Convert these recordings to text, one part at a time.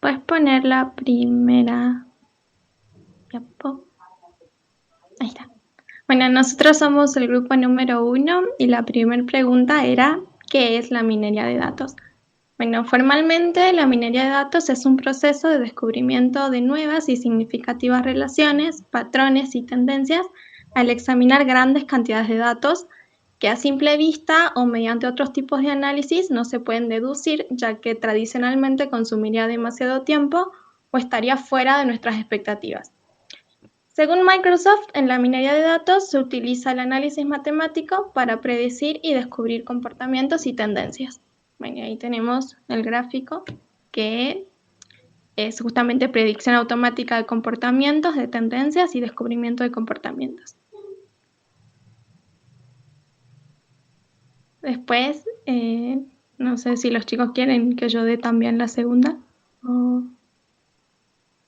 ¿Puedes poner la primera diapo? Ahí está. Bueno, nosotros somos el grupo número 1 y la primera pregunta era, ¿qué es la minería de datos? Bueno, formalmente la minería de datos es un proceso de descubrimiento de nuevas y significativas relaciones, patrones y tendencias al examinar grandes cantidades de datos que a simple vista o mediante otros tipos de análisis no se pueden deducir, ya que tradicionalmente consumiría demasiado tiempo o estaría fuera de nuestras expectativas. Según Microsoft, en la minería de datos se utiliza el análisis matemático para predecir y descubrir comportamientos y tendencias. Bueno, ahí tenemos el gráfico que es justamente predicción automática de comportamientos, de tendencias y descubrimiento de comportamientos. Después, no sé si los chicos quieren que yo dé también la segunda.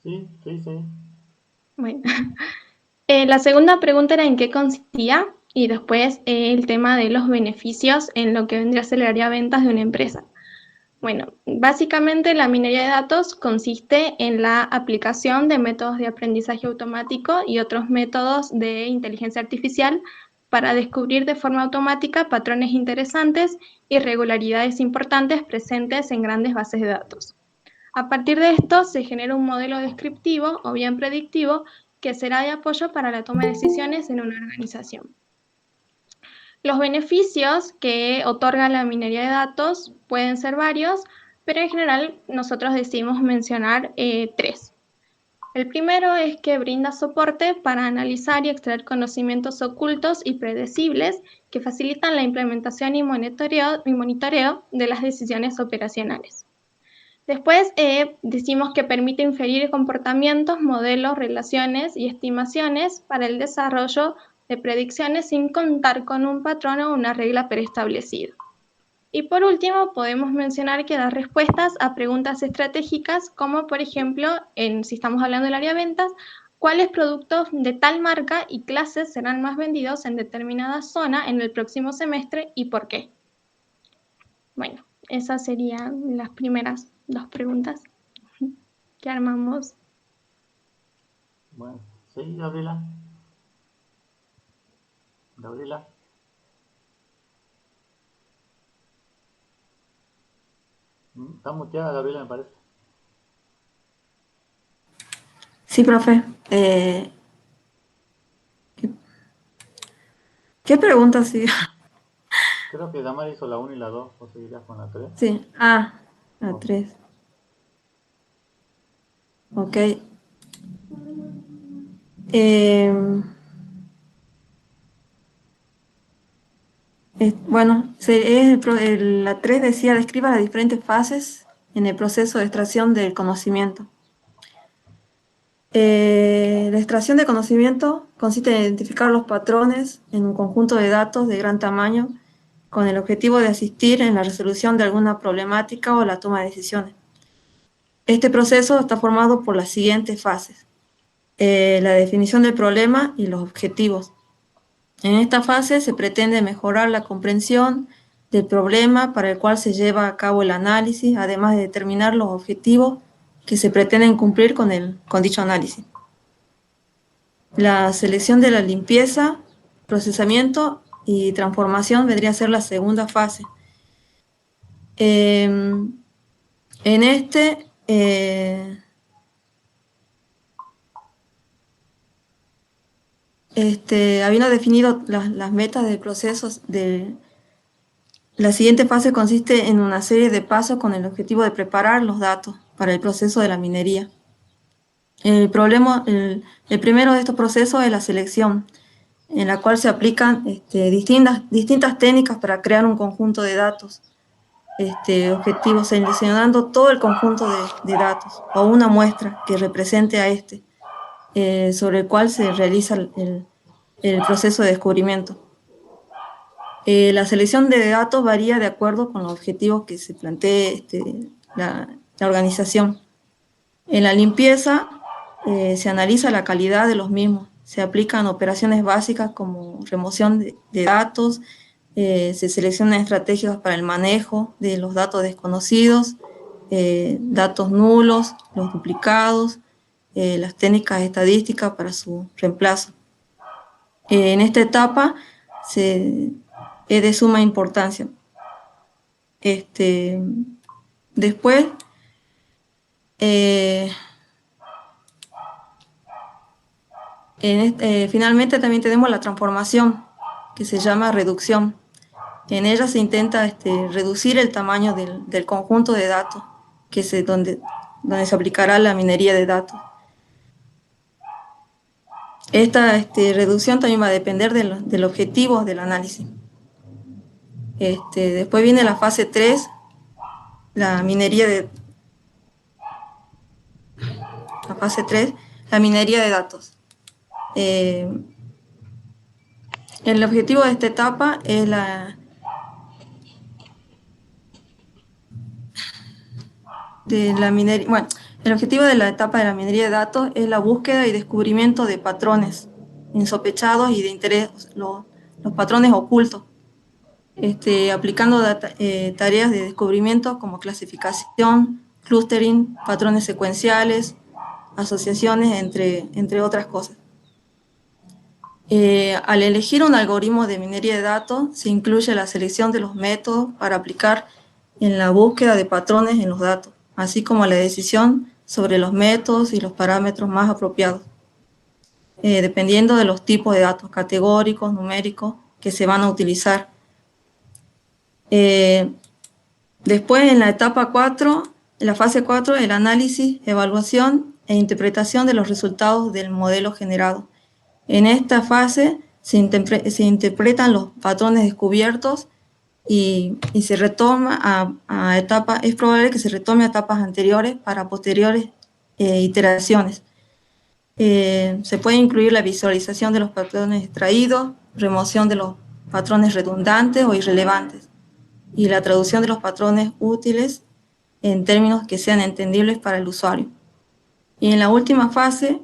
Sí, sí, sí. Bueno, la segunda pregunta era en qué consistía y después el tema de los beneficios en lo que vendría a ser el área de ventas de una empresa. Bueno, básicamente la minería de datos consiste en la aplicación de métodos de aprendizaje automático y otros métodos de inteligencia artificial para descubrir de forma automática patrones interesantes y regularidades importantes presentes en grandes bases de datos. A partir de esto se genera un modelo descriptivo o bien predictivo que será de apoyo para la toma de decisiones en una organización. Los beneficios que otorga la minería de datos pueden ser varios, pero en general nosotros decidimos mencionar tres. El primero es que brinda soporte para analizar y extraer conocimientos ocultos y predecibles que facilitan la implementación y monitoreo de las decisiones operacionales. Después decimos que permite inferir comportamientos, modelos, relaciones y estimaciones para el desarrollo de predicciones sin contar con un patrón o una regla preestablecida. Y por último, podemos mencionar que da respuestas a preguntas estratégicas, como por ejemplo, si estamos hablando del área de ventas, ¿cuáles productos de tal marca y clases serán más vendidos en determinada zona en el próximo semestre y por qué? Bueno, esas serían las primeras dos preguntas que armamos. Bueno, sí, Gabriela. Gabriela. Está muteada, Gabriela, me parece. Sí, profe. ¿Qué pregunta sigue? Creo que Damar hizo la 1 y la 2. ¿O seguirías con la 3? Sí, la Ok. 3. Ok. Eh, bueno, la 3 decía, describa las diferentes fases en el proceso de extracción del conocimiento. La extracción de conocimiento consiste en identificar los patrones en un conjunto de datos de gran tamaño con el objetivo de asistir en la resolución de alguna problemática o la toma de decisiones. Este proceso está formado por las siguientes fases. La definición del problema y los objetivos. En esta fase se pretende mejorar la comprensión del problema para el cual se lleva a cabo el análisis, además de determinar los objetivos que se pretenden cumplir con dicho análisis. La selección de la limpieza, procesamiento y transformación vendría a ser la segunda fase. En este, habiendo definido las metas del proceso, la siguiente fase consiste en una serie de pasos con el objetivo de preparar los datos para el proceso de la minería. El primero de estos procesos es la selección, en la cual se aplican distintas técnicas para crear un conjunto de datos objetivos, seleccionando todo el conjunto de datos o una muestra que represente a sobre el cual se realiza el proceso de descubrimiento. La selección de datos varía de acuerdo con los objetivos que se plantee la organización. En la limpieza se analiza la calidad de los mismos, se aplican operaciones básicas como remoción de datos, se seleccionan estrategias para el manejo de los datos desconocidos, datos nulos, los duplicados, las técnicas estadísticas para su reemplazo. En esta etapa es de suma importancia. Después, finalmente también tenemos la transformación, que se llama reducción. En ella se intenta reducir el tamaño del conjunto de datos donde se aplicará la minería de datos. Esta reducción también va a depender del objetivo del análisis. Después viene la fase 3, la fase 3, la minería de datos. El objetivo de esta etapa es el objetivo de la etapa de la minería de datos es la búsqueda y descubrimiento de patrones insospechados y de interés, los patrones ocultos, aplicando tareas de descubrimiento como clasificación, clustering, patrones secuenciales, asociaciones, entre otras cosas. Al elegir un algoritmo de minería de datos, se incluye la selección de los métodos para aplicar en la búsqueda de patrones en los datos, así como la decisión sobre los métodos y los parámetros más apropiados, dependiendo de los tipos de datos categóricos, numéricos, que se van a utilizar. Después, en la etapa 4, en la fase 4, el análisis, evaluación e interpretación de los resultados del modelo generado. En esta fase se interpretan los patrones descubiertos y se retoma a etapas, es probable que se retome a etapas anteriores para posteriores iteraciones. Se puede incluir la visualización de los patrones extraídos, remoción de los patrones redundantes o irrelevantes, y la traducción de los patrones útiles en términos que sean entendibles para el usuario. Y en la última fase,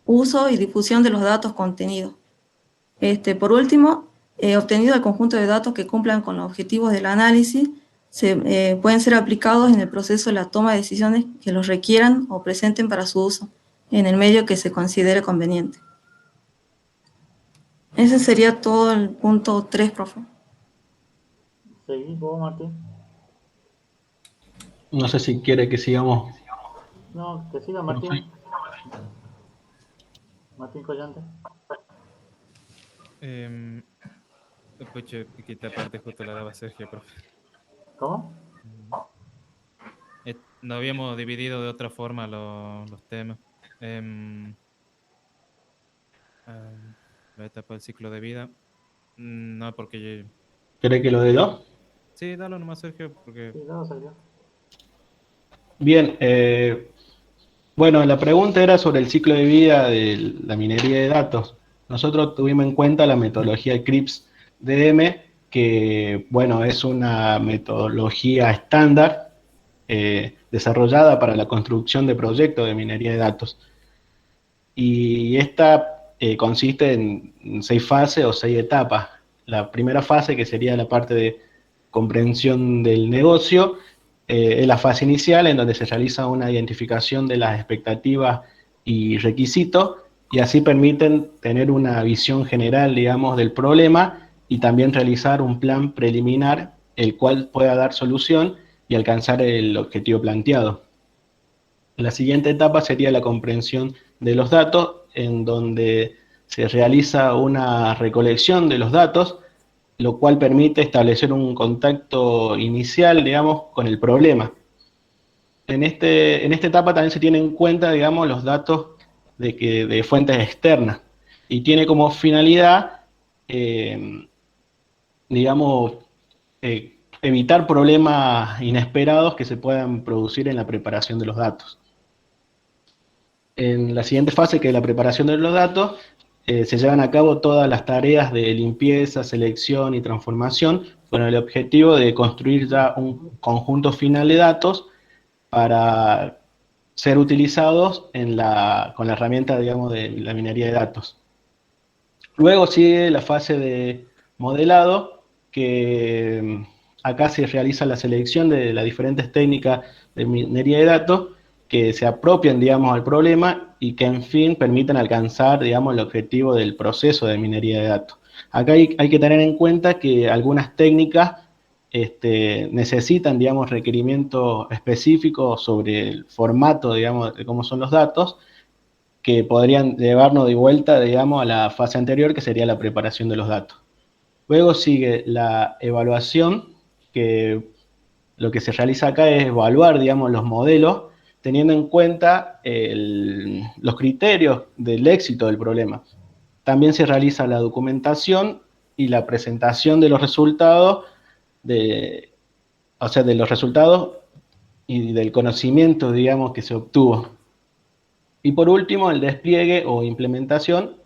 uso y difusión de los datos contenidos. Por último, obtenido el conjunto de datos que cumplan con los objetivos del análisis, pueden ser aplicados en el proceso de la toma de decisiones que los requieran o presenten para su uso en el medio que se considere conveniente. Ese sería todo el punto 3, profe. ¿Seguís vos, Martín? No sé si quiere que sigamos. No, que siga Martín. Martín Collante. Pucha, que esta parte justo la daba Sergio, profe. ¿Cómo? No habíamos dividido de otra forma los temas. La etapa del ciclo de vida. No, porque ¿Quiere que lo dé yo? sí, dalo nomás, Sergio, porque... Sí, no, salió. Bien, bueno, la pregunta era sobre el ciclo de vida de la minería de datos. Nosotros tuvimos en cuenta la metodología CRIPS-DM, que, bueno, es una metodología estándar desarrollada para la construcción de proyectos de minería de datos. Y esta consiste en 6 fases o 6 etapas. La primera fase, que sería la parte de comprensión del negocio, es la fase inicial, en donde se realiza una identificación de las expectativas y requisitos, y así permiten tener una visión general, digamos, del problema, y también realizar un plan preliminar, el cual pueda dar solución y alcanzar el objetivo planteado. La siguiente etapa sería la comprensión de los datos, en donde se realiza una recolección de los datos, lo cual permite establecer un contacto inicial, digamos, con el problema. En esta etapa también se tienen en cuenta, digamos, los datos de fuentes externas, y tiene como finalidad, digamos, evitar problemas inesperados que se puedan producir en la preparación de los datos. En la siguiente fase, que es la preparación de los datos, se llevan a cabo todas las tareas de limpieza, selección y transformación con el objetivo de construir ya un conjunto final de datos para ser utilizados con la herramienta, digamos, de la minería de datos. Luego sigue la fase de modelado, que acá se realiza la selección de las diferentes técnicas de minería de datos que se apropian, digamos, al problema y que, en fin, permiten alcanzar, digamos, el objetivo del proceso de minería de datos. Acá hay que tener en cuenta que algunas técnicas necesitan, digamos, requerimientos específicos sobre el formato, digamos, de cómo son los datos, que podrían llevarnos de vuelta, digamos, a la fase anterior, que sería la preparación de los datos. Luego sigue la evaluación, que lo que se realiza acá es evaluar, digamos, los modelos, teniendo en cuenta los criterios del éxito del problema. También se realiza la documentación y la presentación de los resultados, o sea, de los resultados y del conocimiento, digamos, que se obtuvo. Y por último, el despliegue o implementación,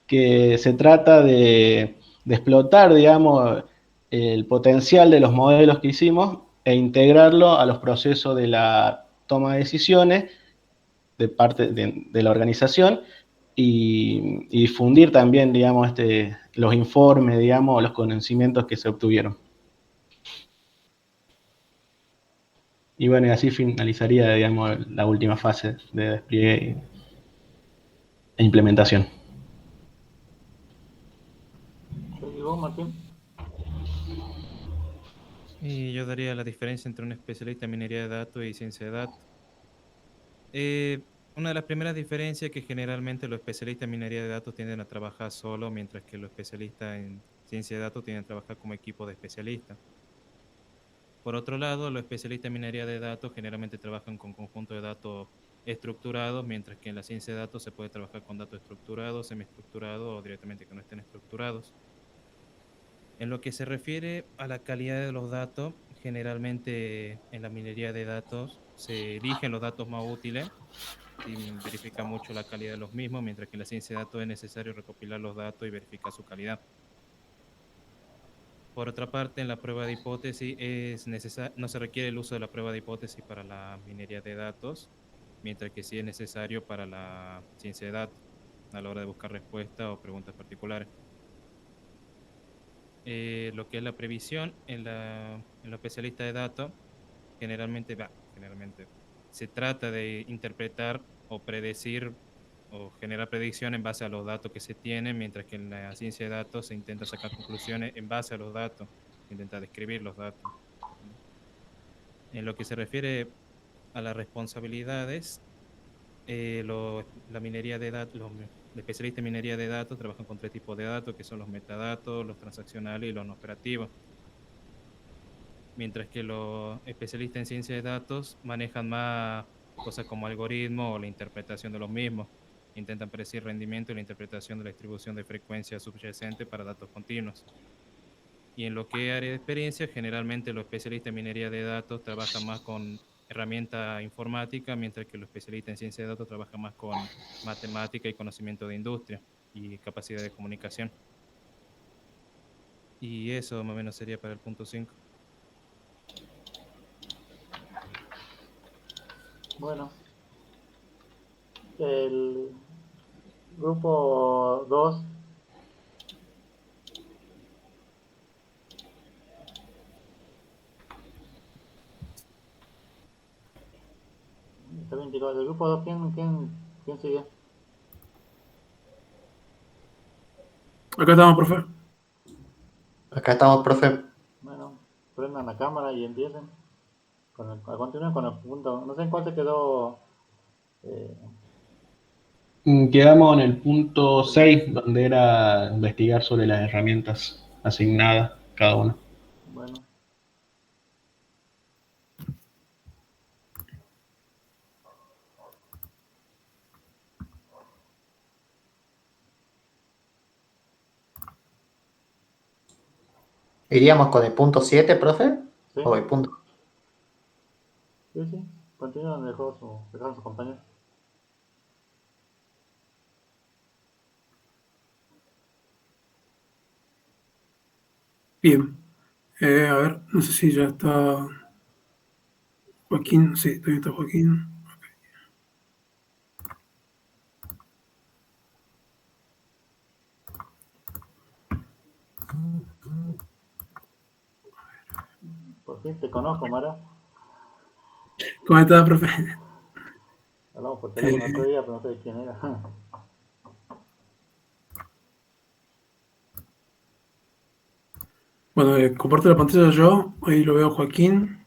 que se trata de explotar, digamos, el potencial de los modelos que hicimos e integrarlo a los procesos de la toma de decisiones de parte de la organización y difundir también, digamos, los informes, digamos, los conocimientos que se obtuvieron. Y bueno, y así finalizaría, digamos, la última fase de despliegue e implementación. ¿Y vos, Martín? Y yo daría la diferencia entre un especialista en minería de datos y ciencia de datos. Una de las primeras diferencias es que generalmente los especialistas en minería de datos tienden a trabajar solo, mientras que los especialistas en ciencia de datos tienden a trabajar como equipo de especialistas. Por otro lado, los especialistas en minería de datos generalmente trabajan con conjuntos de datos estructurados, mientras que en la ciencia de datos se puede trabajar con datos estructurados, semiestructurados o directamente que no estén estructurados. En lo que se refiere a la calidad de los datos, generalmente en la minería de datos se eligen los datos más útiles y verifica mucho la calidad de los mismos, mientras que en la ciencia de datos es necesario recopilar los datos y verificar su calidad. Por otra parte, en la prueba de hipótesis no se requiere el uso de la prueba de hipótesis para la minería de datos, mientras que sí es necesario para la ciencia de datos, a la hora de buscar respuestas o preguntas particulares. Lo que es la previsión en los especialistas de datos, generalmente se trata de interpretar o predecir o generar predicciones en base a los datos que se tienen, mientras que en la ciencia de datos se intenta sacar conclusiones en base a los datos, se intenta describir los datos. En lo que se refiere a las responsabilidades, la minería de datos, los especialistas en minería de datos trabajan con tres tipos de datos, que son los metadatos, los transaccionales y los no operativos. Mientras que los especialistas en ciencia de datos manejan más cosas como algoritmos o la interpretación de los mismos. Intentan predecir rendimiento y la interpretación de la distribución de frecuencia subyacente para datos continuos. Y en lo que es área de experiencia, generalmente los especialistas en minería de datos trabajan más con herramienta informática, mientras que los especialistas en ciencia de datos trabajan más con matemática y conocimiento de industria y capacidad de comunicación. Y eso más o menos sería para el punto 5. Bueno, el grupo 2. Está bien, chicos. El grupo 2, ¿quién sigue? Acá estamos, profe. Acá estamos, profe. Bueno, prendan la cámara y empiecen. Continúen con el punto. No sé en cuál se quedó. eh, Quedamos en el punto 6, donde era investigar sobre las herramientas asignadas cada una. bueno, ¿Iríamos con el punto 7, profe? sí, ¿O el punto? sí. Continúen donde dejaron sus compañeros. Bien. A ver, no sé si ya está Joaquín. Sí, todavía está Joaquín. Por fin te conozco, Mara. ¿Cómo estás, profe? Hablamos por teléfono otro día, pero no sé quién era. Bueno, comparto la pantalla yo. Ahí lo veo Joaquín.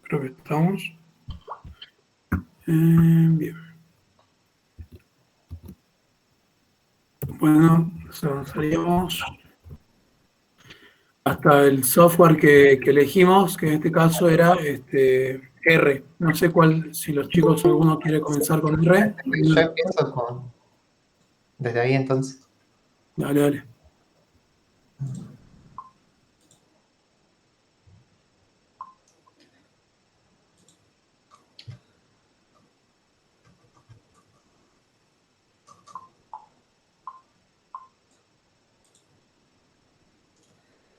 Creo que estamos. Bien. Bueno, avanzaríamos hasta el software que elegimos, que en este caso era R. No sé cuál, si los chicos alguno quiere comenzar con R. Yo empiezo desde ahí entonces. Dale, dale.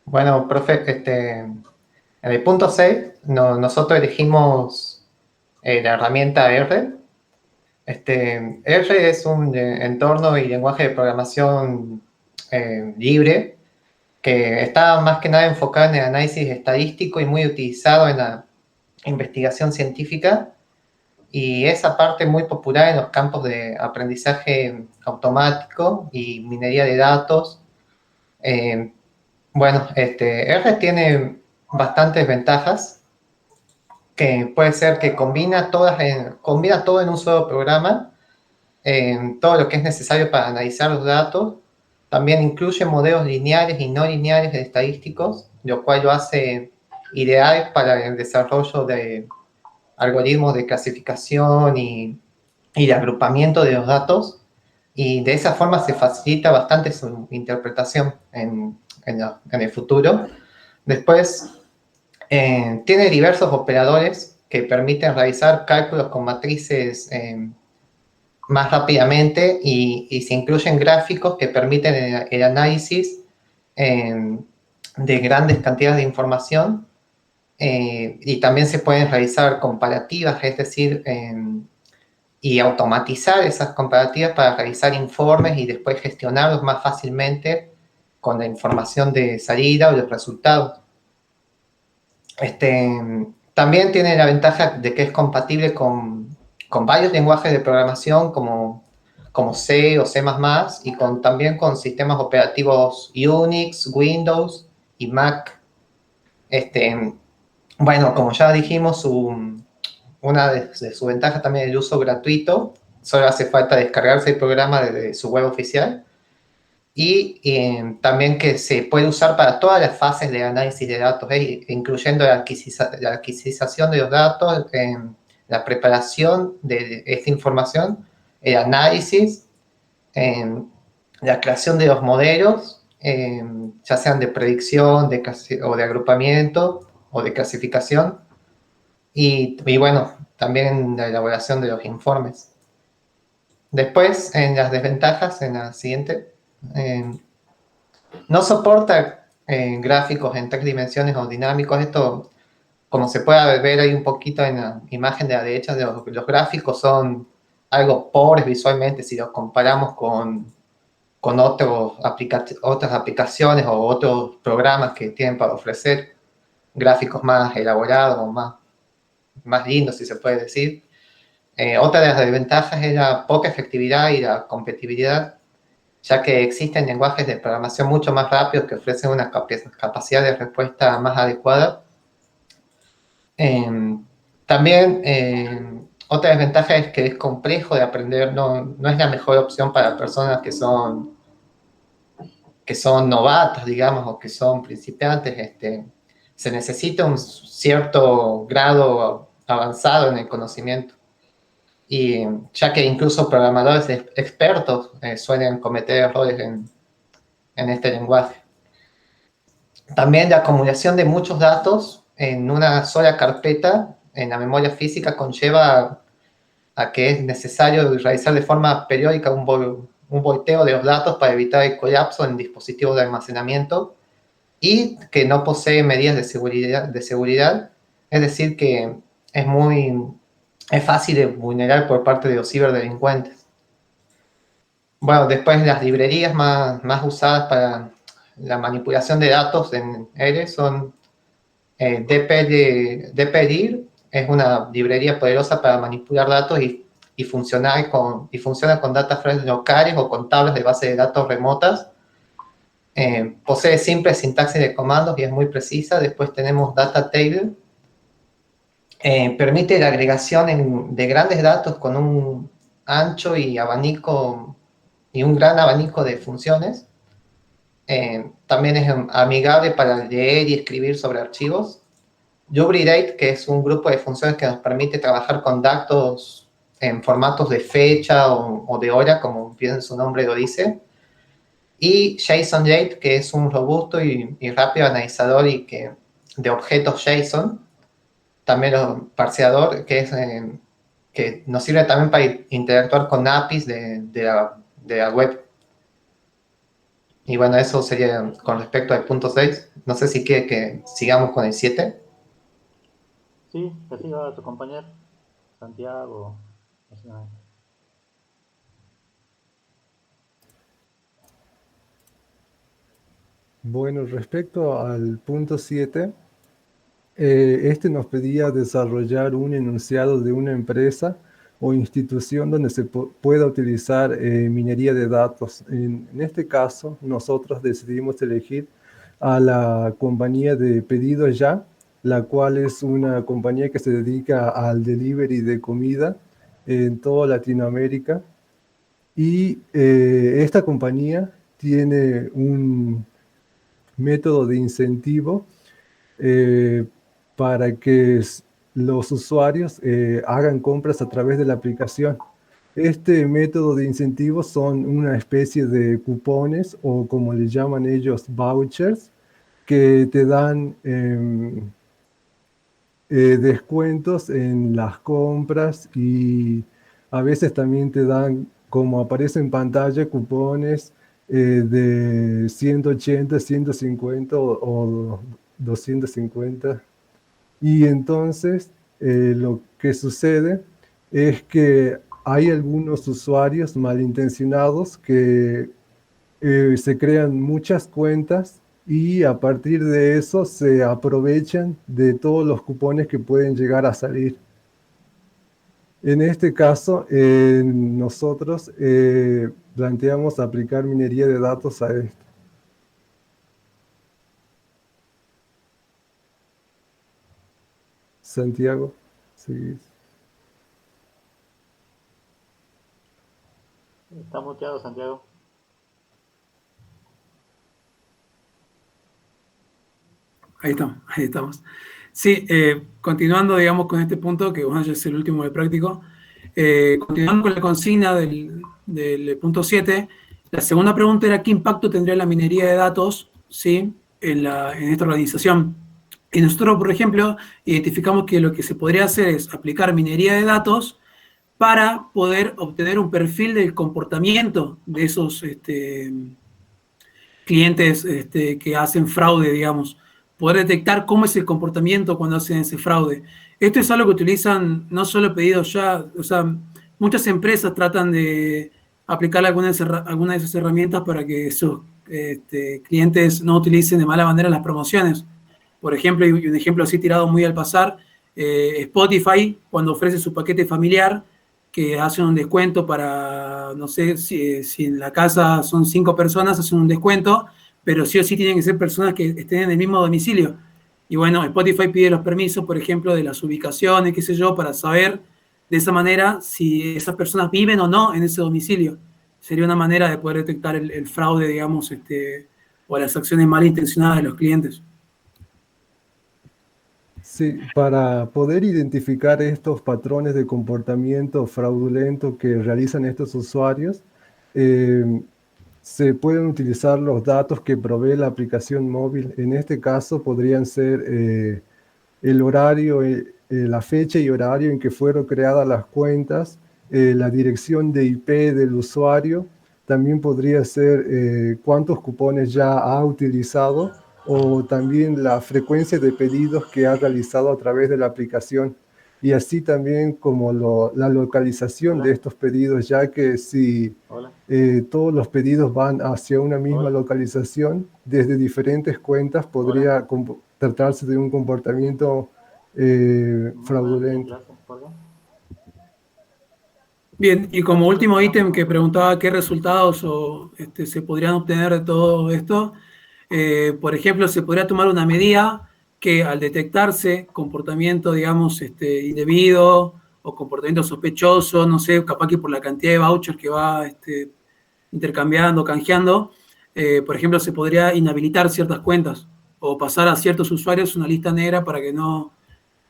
Bueno, profe, en el punto 6 nosotros elegimos la herramienta R. R es un entorno y lenguaje de programación libre que está más que nada enfocado en el análisis estadístico y muy utilizado en la investigación científica. Y esa parte muy popular en los campos de aprendizaje automático y minería de datos. Bueno, R tiene bastantes ventajas, que puede ser que combina todo en un solo programa, todo lo que es necesario para analizar los datos. También incluye modelos lineales y no lineales de estadísticos, lo cual lo hace ideal para el desarrollo de algoritmos de clasificación y de agrupamiento de los datos. Y de esa forma se facilita bastante su interpretación en el futuro. Después, tiene diversos operadores que permiten realizar cálculos con matrices más rápidamente y se incluyen gráficos que permiten el análisis de grandes cantidades de información y también se pueden realizar comparativas, es decir, y automatizar esas comparativas para realizar informes y después gestionarlos más fácilmente con la información de salida o de resultados. También tiene la ventaja de que es compatible con varios lenguajes de programación como C o C++ y también con sistemas operativos Unix, Windows y Mac. Bueno, como ya dijimos, una de sus ventajas también es el uso gratuito. Solo hace falta descargarse el programa desde su web oficial. Y también que se puede usar para todas las fases de análisis de datos, incluyendo la adquisición de los datos, la preparación de esta información, el análisis, la creación de los modelos, ya sean de predicción o de agrupamiento o de clasificación, y bueno, también la elaboración de los informes. Después, en las desventajas, en la siguiente, no soporta gráficos en 3 dimensiones o dinámicos. Esto, como se puede ver ahí un poquito en la imagen de la derecha, los gráficos son algo pobres visualmente si los comparamos con otras aplicaciones o otros programas que tienen para ofrecer gráficos más elaborados o más lindos, si se puede decir. Otra de las desventajas es la poca efectividad y la compatibilidad, ya que existen lenguajes de programación mucho más rápidos que ofrecen una capacidad de respuesta más adecuada. También, otra desventaja es que es complejo de aprender, no es la mejor opción para personas que son novatas, digamos, o que son principiantes. Se necesita un cierto grado avanzado en el conocimiento. Y ya que incluso programadores expertos suelen cometer errores en este lenguaje. También la acumulación de muchos datos en una sola carpeta en la memoria física conlleva a que es necesario realizar de forma periódica un volteo de los datos para evitar el colapso en dispositivos de almacenamiento y que no posee medidas de seguridad, es decir, que es fácil de vulnerar por parte de los ciberdelincuentes. Bueno, después las librerías más usadas para la manipulación de datos en R son dpedir es una librería poderosa para manipular datos y funciona con data frames locales o con tablas de base de datos remotas. Posee simple sintaxis de comandos y es muy precisa. Después tenemos Data Table. Permite la agregación de grandes datos con un ancho y un gran abanico de funciones. También es amigable para leer y escribir sobre archivos. Ubridate, que es un grupo de funciones que nos permite trabajar con datos en formatos de fecha o de hora, como bien su nombre lo dice. Y JSON-J, que es un robusto y rápido analizador de objetos JSON. También parseador, que nos sirve también para interactuar con APIs de la web. Y bueno, eso sería con respecto al punto 6. No sé si quiere que sigamos con el 7. Sí, que siga tu compañero, Santiago. Bueno, respecto al punto 7, este nos pedía desarrollar un enunciado de una empresa o institución donde se pueda utilizar minería de datos. En este caso, nosotros decidimos elegir a la compañía de Pedido Ya, la cual es una compañía que se dedica al delivery de comida en toda Latinoamérica. Y esta compañía tiene un método de incentivo para que los usuarios hagan compras a través de la aplicación. Este método de incentivo son una especie de cupones o como le llaman ellos, vouchers, que te dan descuentos en las compras y a veces también te dan, como aparece en pantalla, cupones de 180, 150 o 250. Y entonces lo que sucede es que hay algunos usuarios malintencionados que se crean muchas cuentas y a partir de eso se aprovechan de todos los cupones que pueden llegar a salir. En este caso, nosotros planteamos aplicar minería de datos a esto. Santiago, ¿seguís? Está muteado, Santiago. Ahí estamos. Sí, continuando, digamos, con este punto, que bueno, ya es el último de práctico, continuando con la consigna del punto 7, la segunda pregunta era ¿qué impacto tendría la minería de datos, ¿sí?, en esta organización? Y nosotros, por ejemplo, identificamos que lo que se podría hacer es aplicar minería de datos para poder obtener un perfil del comportamiento de esos clientes que hacen fraude, digamos. Poder detectar cómo es el comportamiento cuando hacen ese fraude. Esto es algo que utilizan no solo Pedidos Ya, o sea, muchas empresas tratan de aplicar algunas de esas herramientas para que sus clientes no utilicen de mala manera las promociones. Por ejemplo, y un ejemplo así tirado muy al pasar, Spotify, cuando ofrece su paquete familiar, que hacen un descuento para, no sé, si en la casa son 5 personas, hacen un descuento, pero sí o sí tienen que ser personas que estén en el mismo domicilio. Y bueno, Spotify pide los permisos, por ejemplo, de las ubicaciones, qué sé yo, para saber de esa manera si esas personas viven o no en ese domicilio. Sería una manera de poder detectar el fraude, digamos, o las acciones malintencionadas de los clientes. Sí, para poder identificar estos patrones de comportamiento fraudulento que realizan estos usuarios, se pueden utilizar los datos que provee la aplicación móvil. En este caso podrían ser el horario, la fecha y horario en que fueron creadas las cuentas, la dirección de IP del usuario, también podría ser cuántos cupones ya ha utilizado o también la frecuencia de pedidos que ha realizado a través de la aplicación. Y así también como la localización de estos pedidos, ya que si todos los pedidos van hacia una misma localización, desde diferentes cuentas podría tratarse de un comportamiento fraudulento. Bien, y como último ítem que preguntaba qué resultados se podrían obtener de todo esto, por ejemplo, se podría tomar una medida que al detectarse comportamiento, digamos, indebido o comportamiento sospechoso, no sé, capaz que por la cantidad de vouchers que va intercambiando, canjeando, por ejemplo, se podría inhabilitar ciertas cuentas o pasar a ciertos usuarios una lista negra para que no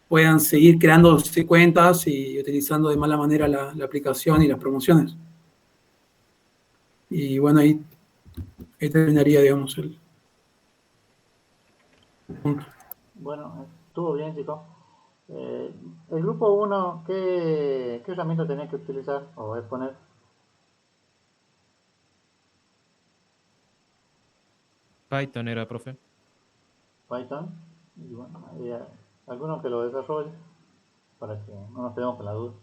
puedan seguir creándose cuentas y utilizando de mala manera la aplicación y las promociones. Y bueno, ahí terminaría, digamos, el punto. Bueno, estuvo bien, chicos. El grupo 1, ¿qué herramienta tenía que utilizar o exponer? Python era, profe. Python. Y bueno, alguno que lo desarrolle para que no nos quedemos con la duda.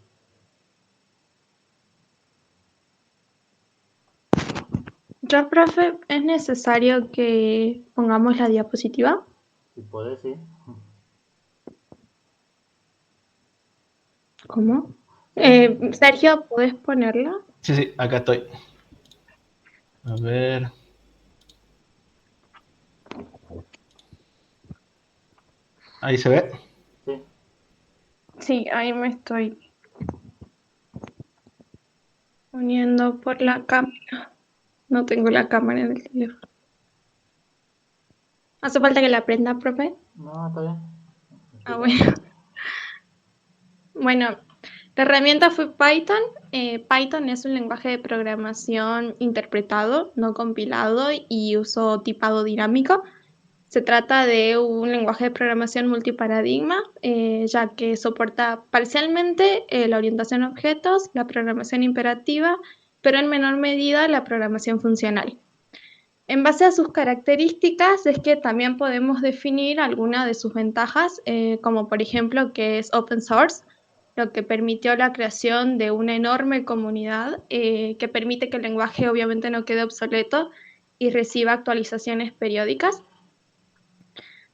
Ya, profe, ¿es necesario que pongamos la diapositiva? Si podés, sí. ¿Cómo? Sergio, ¿puedes ponerla? Sí, sí, acá estoy. A ver. Ahí se ve. Sí. Sí, ahí me estoy poniendo por la cámara. No tengo la cámara en el teléfono. ¿Hace falta que la prenda, profe? No, está bien. Ah, bueno. Bueno, la herramienta fue Python. Python es un lenguaje de programación interpretado, no compilado y uso tipado dinámico. Se trata de un lenguaje de programación multiparadigma, ya que soporta parcialmente la orientación a objetos, la programación imperativa, pero en menor medida la programación funcional. En base a sus características es que también podemos definir algunas de sus ventajas, como por ejemplo que es open source, lo que permitió la creación de una enorme comunidad que permite que el lenguaje obviamente no quede obsoleto y reciba actualizaciones periódicas.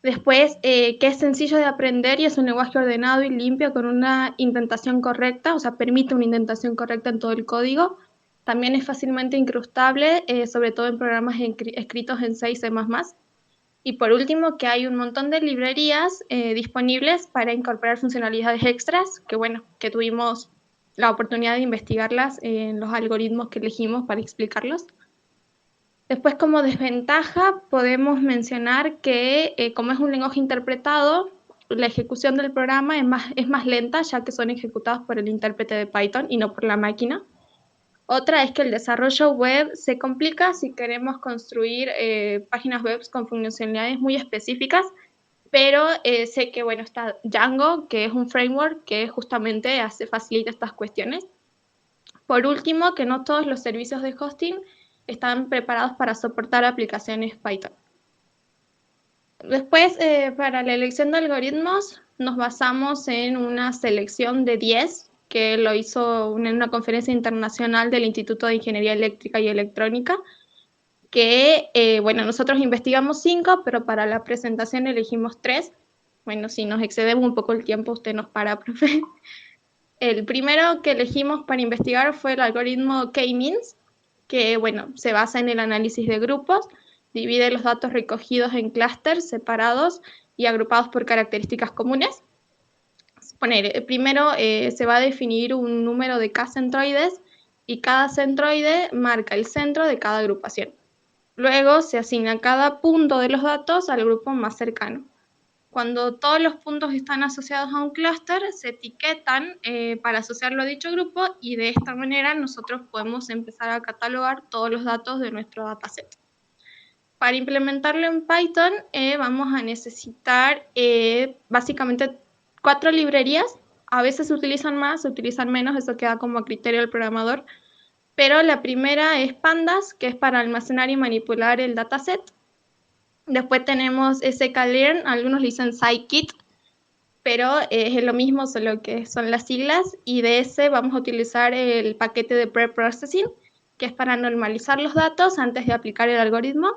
Después, que es sencillo de aprender y es un lenguaje ordenado y limpio con una indentación correcta, o sea, permite una indentación correcta en todo el código. También es fácilmente incrustable, sobre todo en programas escritos en C y C++. Y por último, que hay un montón de librerías disponibles para incorporar funcionalidades extras, que bueno, que tuvimos la oportunidad de investigarlas en los algoritmos que elegimos para explicarlos. Después, como desventaja, podemos mencionar que como es un lenguaje interpretado, la ejecución del programa es más lenta, ya que son ejecutados por el intérprete de Python y no por la máquina. Otra es que el desarrollo web se complica si queremos construir páginas web con funcionalidades muy específicas, pero sé que bueno, está Django, que es un framework que justamente facilita estas cuestiones. Por último, que no todos los servicios de hosting están preparados para soportar aplicaciones Python. Después, para la elección de algoritmos, nos basamos en una selección de 10 que lo hizo en una conferencia internacional del Instituto de Ingeniería Eléctrica y Electrónica, que, bueno, nosotros investigamos 5, pero para la presentación elegimos 3. Bueno, si nos excedemos un poco el tiempo, usted nos para, profe. El primero que elegimos para investigar fue el algoritmo K-means, que bueno, se basa en el análisis de grupos, divide los datos recogidos en clústeres separados y agrupados por características comunes. Primero se va a definir un número de K-centroides y cada centroide marca el centro de cada agrupación. Luego se asigna cada punto de los datos al grupo más cercano. Cuando todos los puntos están asociados a un clúster, se etiquetan para asociarlo a dicho grupo y de esta manera nosotros podemos empezar a catalogar todos los datos de nuestro dataset. Para implementarlo en Python vamos a necesitar básicamente 4 librerías. A veces se utilizan más, se utilizan menos, eso queda como a criterio del programador. Pero la primera es Pandas, que es para almacenar y manipular el dataset. Después tenemos sklearn, algunos le dicen scikit, pero es lo mismo, solo que son las siglas, y de ese vamos a utilizar el paquete de preprocessing, que es para normalizar los datos antes de aplicar el algoritmo.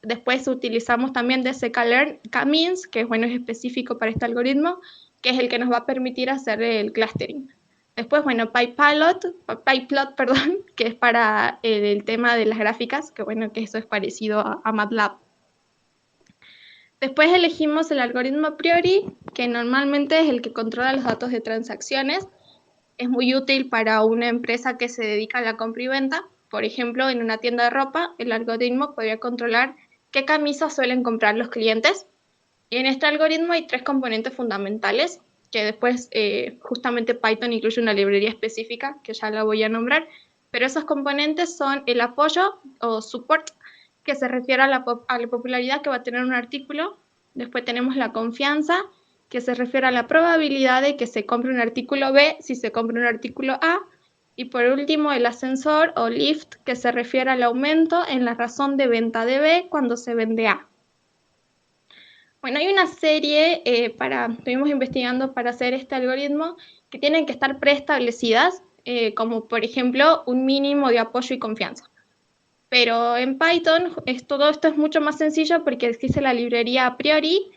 Después utilizamos también DSK-Learn K-means, que bueno, es específico para este algoritmo, que es el que nos va a permitir hacer el clustering. Después, bueno, PyPlot, perdón, que es para el tema de las gráficas, que bueno, que eso es parecido a MATLAB. Después elegimos el algoritmo a priori, que normalmente es el que controla los datos de transacciones. Es muy útil para una empresa que se dedica a la compra y venta. Por ejemplo, en una tienda de ropa, el algoritmo podría controlar qué camisas suelen comprar los clientes. Y en este algoritmo hay 3 componentes fundamentales, que después justamente Python incluye una librería específica, que ya la voy a nombrar, pero esos componentes son el apoyo o support, que se refiere a la popularidad que va a tener un artículo. Después tenemos la confianza, que se refiere a la probabilidad de que se compre un artículo B si se compra un artículo A. Y por último, el ascensor o lift, que se refiere al aumento en la razón de venta de B cuando se vende A. Bueno, hay una serie, estuvimos investigando para hacer este algoritmo, que tienen que estar preestablecidas, como por ejemplo un mínimo de apoyo y confianza. Pero en Python todo esto es mucho más sencillo porque existe la librería a priori,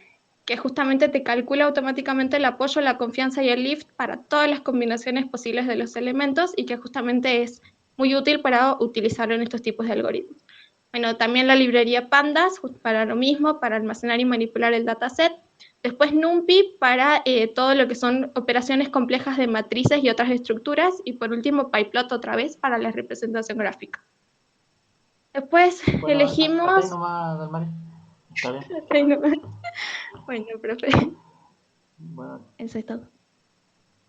que justamente te calcula automáticamente el apoyo, la confianza y el lift para todas las combinaciones posibles de los elementos y que justamente es muy útil para utilizarlo en estos tipos de algoritmos. Bueno, también la librería Pandas para lo mismo, para almacenar y manipular el dataset. Después NumPy para todo lo que son operaciones complejas de matrices y otras estructuras. Y por último PyPlot otra vez para la representación gráfica. Después Bueno, elegimos... hasta ahí nomás, Dalmari. Está bien. Bueno, profe. Bueno, Eso es todo.